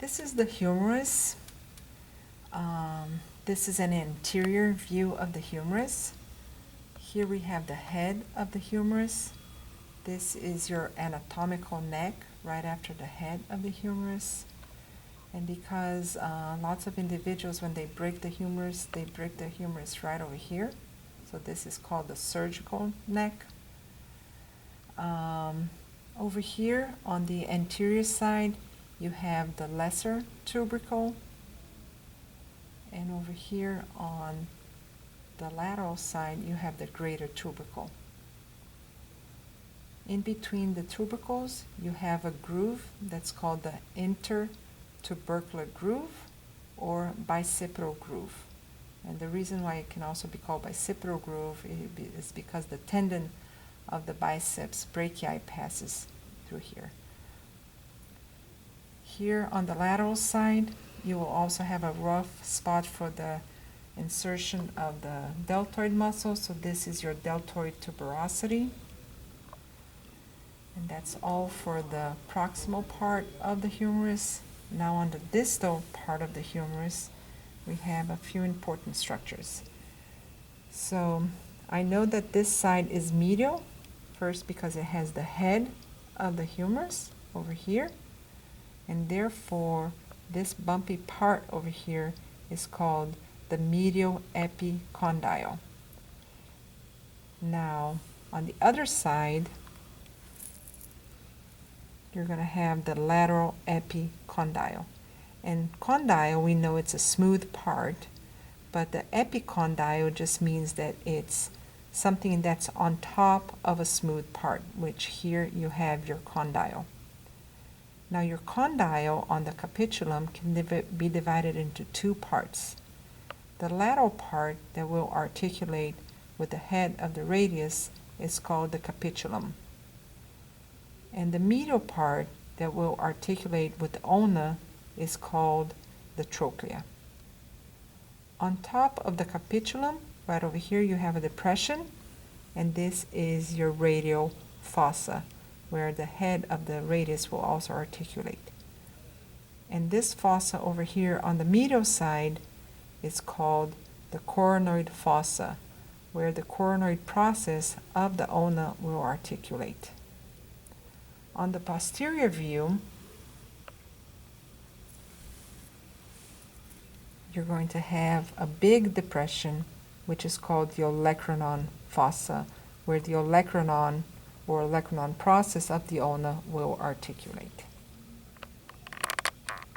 This is the humerus. This is an anterior view of the humerus. Here we have the head of the humerus. This is your anatomical neck right after the head of the humerus. And because lots of individuals, when they break the humerus right over here. So this is called the surgical neck. Over here on the anterior side, you have the lesser tubercle. And over here on the lateral side, you have the greater tubercle. In between the tubercles, you have a groove that's called the intertubercular groove or bicipital groove. And the reason why it can also be called bicipital groove is because the tendon of the biceps brachii passes through here. Here on the lateral side, you will also have a rough spot for the insertion of the deltoid muscle. So this is your deltoid tuberosity. And that's all for the proximal part of the humerus. Now on the distal part of the humerus, we have a few important structures. So I know that this side is medial, first because it has the head of the humerus over here, and therefore this bumpy part over here is called the medial epicondyle. Now on the other side, you're going to have the lateral epicondyle. And condyle, we know it's a smooth part, but the epicondyle just means that it's something that's on top of a smooth part, which here you have your condyle. Now your condyle on the capitulum can be divided into two parts. The lateral part that will articulate with the head of the radius is called the capitulum. And the medial part that will articulate with the ulna is called the trochlea. On top of the capitulum, right over here, you have a depression, and this is your radial fossa, where the head of the radius will also articulate. And this fossa over here on the medial side is called the coronoid fossa, where the coronoid process of the ulna will articulate. On the posterior view, you're going to have a big depression, which is called the olecranon fossa, where the olecranon or olecranon process of the ulna will articulate.